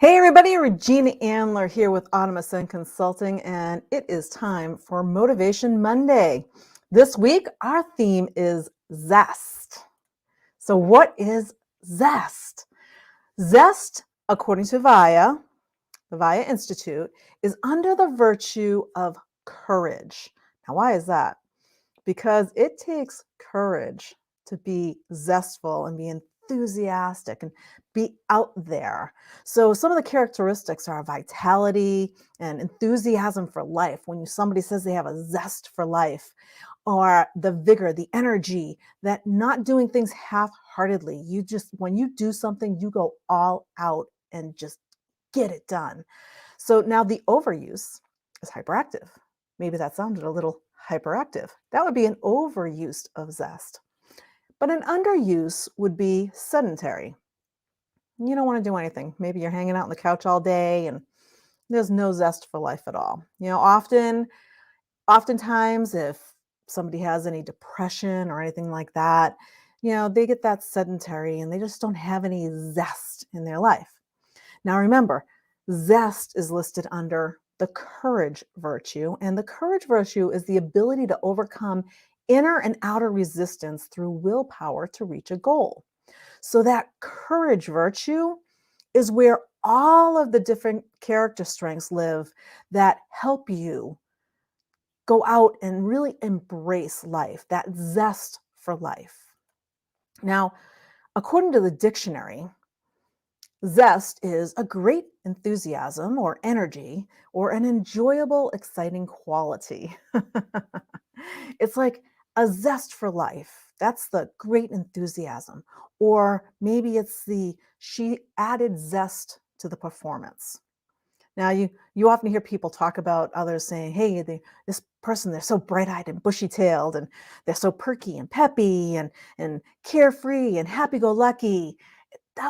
Hey everybody, Regina Andler here with Autonomous and Consulting, and it is time for Motivation Monday. This week, our theme is Zest. So what is Zest? Zest, according to the VIA Institute, is under the virtue of courage. Now, why is that? Because it takes courage to be zestful and be enthusiastic and be out there. So some of the characteristics are vitality and enthusiasm for life. When somebody says they have a zest for life, or the vigor, the energy, that not doing things half-heartedly. When you do something, you go all out and just get it done. So now the overuse is hyperactive. Maybe that sounded a little hyperactive. That would be an overuse of zest. But an underuse would be sedentary. You don't want to do anything. Maybe you're hanging out on the couch all day and there's no zest for life at all. Oftentimes if somebody has any depression or anything like that, they get that sedentary and they just don't have any zest in their life. Now remember, zest is listed under the courage virtue, and the courage virtue is the ability to overcome inner and outer resistance through willpower to reach a goal. So that courage virtue is where all of the different character strengths live that help you go out and really embrace life, that zest for life. Now, according to the dictionary, zest is a great enthusiasm or energy or an enjoyable, exciting quality. It's like a zest for life. That's the great enthusiasm. Or maybe she added zest to the performance. Now, you often hear people talk about others saying, hey, this person, they're so bright-eyed and bushy-tailed, and they're so perky and peppy and carefree and happy-go-lucky.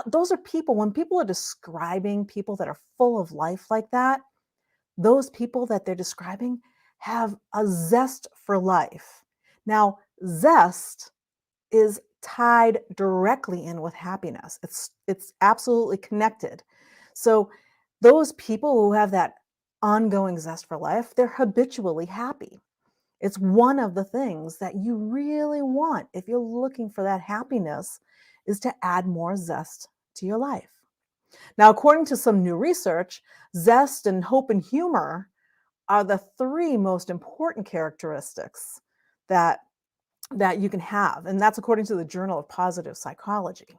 Those are people, when people are describing people that are full of life like that, those people that they're describing have a zest for life. Now, zest is tied directly in with happiness. It's absolutely connected. So those people who have that ongoing zest for life, they're habitually happy. It's one of the things that you really want if you're looking for that happiness, is to add more zest to your life. Now, according to some new research, zest and hope and humor are the three most important characteristics that you can have. And that's according to the Journal of Positive Psychology.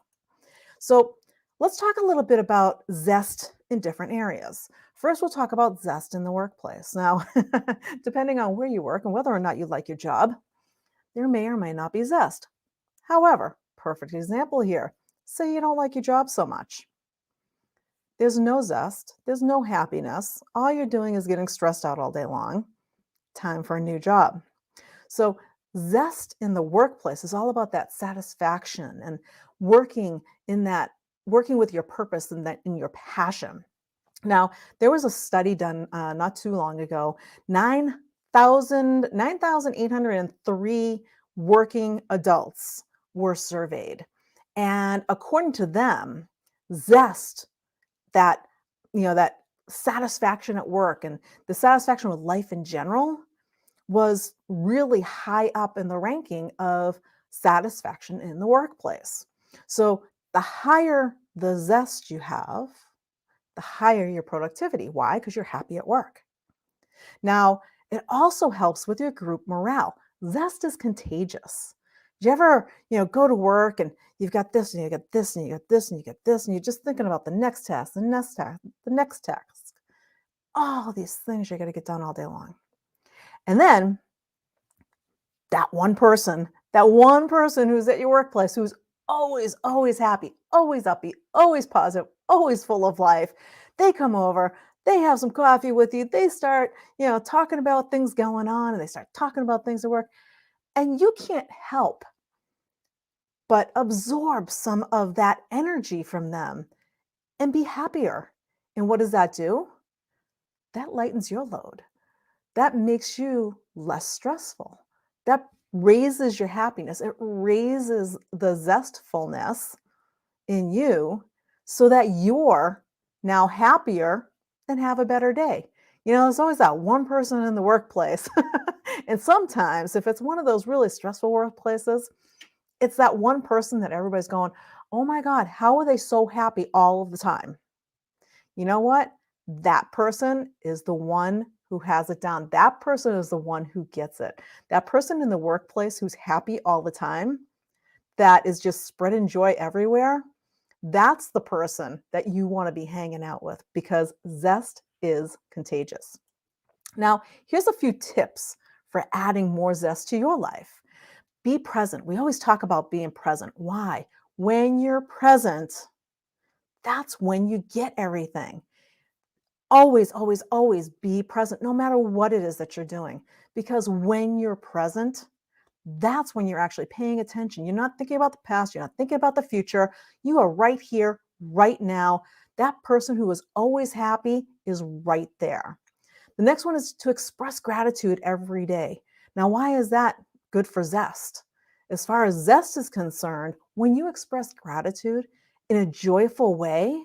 So let's talk a little bit about zest in different areas. First, we'll talk about zest in the workplace. Now, depending on where you work and whether or not you like your job, there may or may not be zest. However, perfect example here. Say you don't like your job so much. There's no zest, there's no happiness. All you're doing is getting stressed out all day long. Time for a new job. So zest in the workplace is all about that satisfaction and working with your purpose and in your passion. Now, there was a study done not too long ago. 9,803 working adults were surveyed. And according to them, zest, that satisfaction at work and the satisfaction with life in general, was really high up in the ranking of satisfaction in the workplace. So the higher the zest you have, the higher your productivity. Why? Because you're happy at work. Now, it also helps with your group morale. Zest is contagious. Do you ever, go to work and you've got this and you got this and you got this and you get this and you're just thinking about the next task, the next task, the next task. All these things you're going to get done all day long. And then that one person who's at your workplace, who's always happy, always upbeat, always positive, always full of life, they come over, they have some coffee with you, they start, talking about things going on, and they start talking about things at work, and you can't help but absorb some of that energy from them and be happier. And what does that do? That lightens your load. That makes you less stressful. That raises your happiness. It raises the zestfulness in you so that you're now happier and have a better day. There's always that one person in the workplace. And sometimes, if it's one of those really stressful workplaces, it's that one person that everybody's going, oh my God, how are they so happy all of the time? You know what? That person is the one who has it down. That person is the one who gets it. That person in the workplace who's happy all the time, that is just spreading joy everywhere. That's the person that you want to be hanging out with because zest is contagious. Now, here's a few tips for adding more zest to your life. Be present. We always talk about being present. Why? When you're present, that's when you get everything. Always, always, always be present, no matter what it is that you're doing. Because when you're present, that's when you're actually paying attention. You're not thinking about the past, you're not thinking about the future. You are right here, right now. That person who is always happy is right there. The next one is to express gratitude every day. Now, why is that good for zest? As far as zest is concerned, when you express gratitude in a joyful way,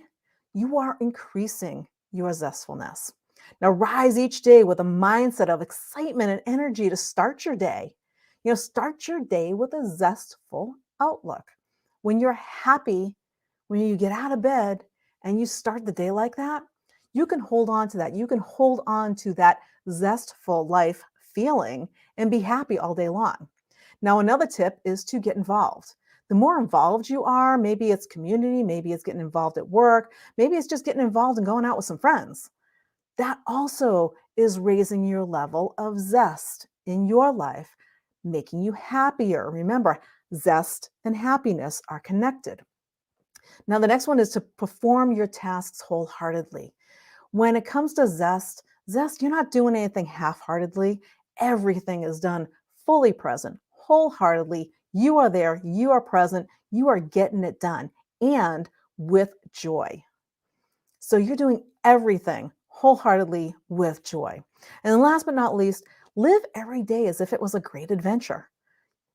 you are increasing your zestfulness. Now, rise each day with a mindset of excitement and energy to start your day. Start your day with a zestful outlook. When you're happy, when you get out of bed and you start the day like that, you can hold on to that. You can hold on to that zestful life feeling and be happy all day long. Now, another tip is to get involved. The more involved you are, maybe it's community, maybe it's getting involved at work, maybe it's just getting involved and going out with some friends. That also is raising your level of zest in your life, making you happier. Remember, zest and happiness are connected. Now, the next one is to perform your tasks wholeheartedly. When it comes to zest, you're not doing anything half-heartedly. Everything is done fully present, wholeheartedly. You are there, you are present, you are getting it done, and with joy. So you're doing everything wholeheartedly with joy. And last but not least, live every day as if it was a great adventure.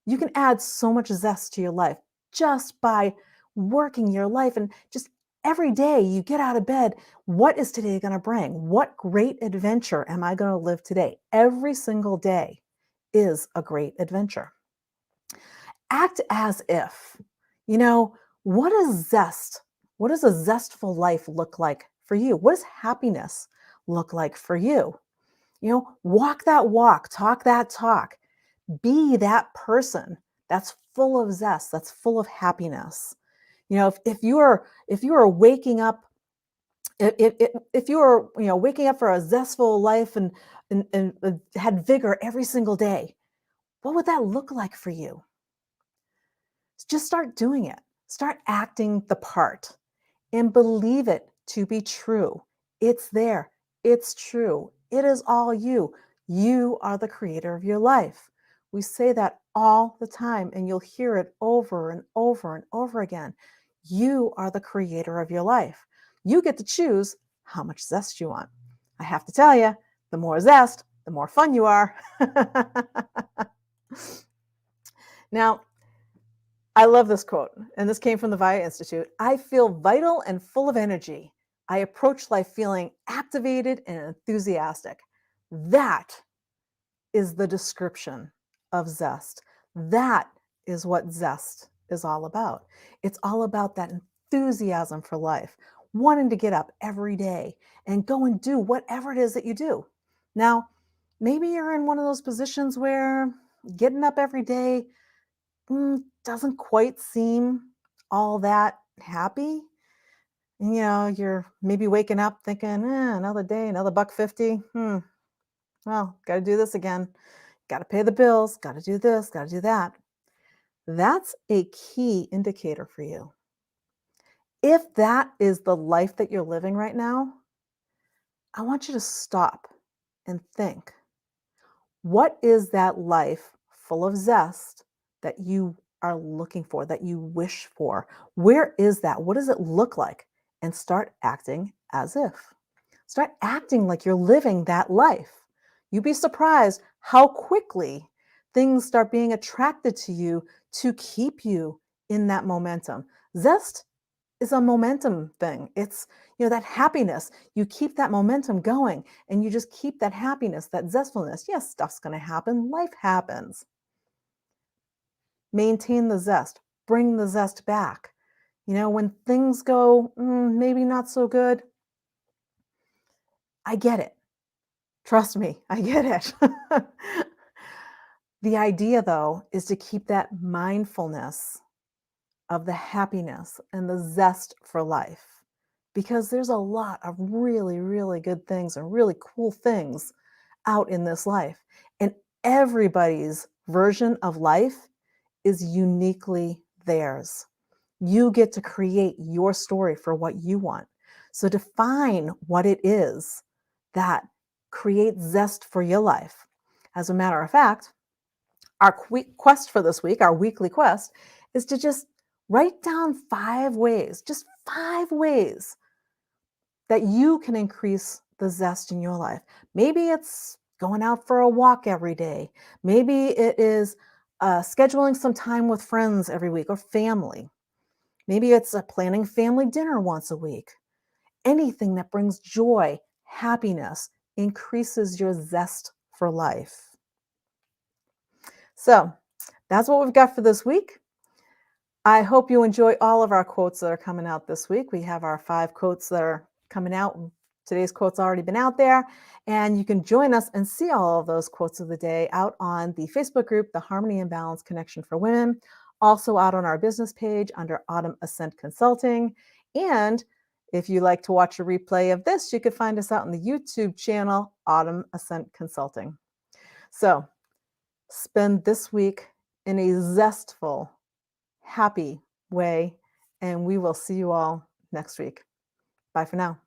You can add so much zest to your life just by working your life and just every day you get out of bed. What is today going to bring? What great adventure am I going to live today? Every single day is a great adventure. Act as if, you know, what is zest? What does a zestful life look like for you? What does happiness look like for you? Walk that walk, talk that talk. Be that person that's full of zest, that's full of happiness. If you are waking up, if you are waking up for a zestful life and had vigor every single day, what would that look like for you? Just start doing it. Start acting the part and believe it to be true. It's there. It's true. It is all you. You are the creator of your life. We say that all the time, and you'll hear it over and over and over again. You are the creator of your life. You get to choose how much zest you want. I have to tell you, the more zest, the more fun you are. Now, I love this quote, and this came from the VIA Institute. I feel vital and full of energy. I approach life feeling activated and enthusiastic. That is the description of zest. That is what zest is all about. It's all about that enthusiasm for life, wanting to get up every day and go and do whatever it is that you do. Now, maybe you're in one of those positions where getting up every day doesn't quite seem all that happy. You're maybe waking up thinking, another day, another $1.50. Well, got to do this again. Got to pay the bills. Got to do this. Got to do that. That's a key indicator for you. If that is the life that you're living right now, I want you to stop and think, what is that life full of zest that you are looking for, that you wish for? Where is that? What does it look like? And start acting as if. Start acting like you're living that life. You'd be surprised how quickly things start being attracted to you to keep you in that momentum. Zest is a momentum thing. It's, that happiness. You keep that momentum going and you just keep that happiness, that zestfulness. Yes, stuff's going to happen. Life happens. Maintain the zest. Bring the zest back. When things go maybe not so good, I get it. Trust me, I get it. The idea, though, is to keep that mindfulness of the happiness and the zest for life because there's a lot of really, really good things and really cool things out in this life. And everybody's version of life is uniquely theirs. You get to create your story for what you want. So define what it is that creates zest for your life. As a matter of fact, our quest for this week, our weekly quest, is to just write down 5 ways, just 5 ways that you can increase the zest in your life. Maybe it's going out for a walk every day. Maybe it is scheduling some time with friends every week or family. Maybe it's planning family dinner once a week. Anything that brings joy, happiness, increases your zest for life. So that's what we've got for this week. I hope you enjoy all of our quotes that are coming out this week. We have our 5 quotes that are coming out. Today's quote's already been out there, and you can join us and see all of those quotes of the day out on the Facebook group, the Harmony and Balance Connection for Women, also out on our business page under Autumn Ascent Consulting. And if you like to watch a replay of this, you could find us out on the YouTube channel, Autumn Ascent Consulting. So spend this week in a zestful, happy way, and we will see you all next week. Bye for now.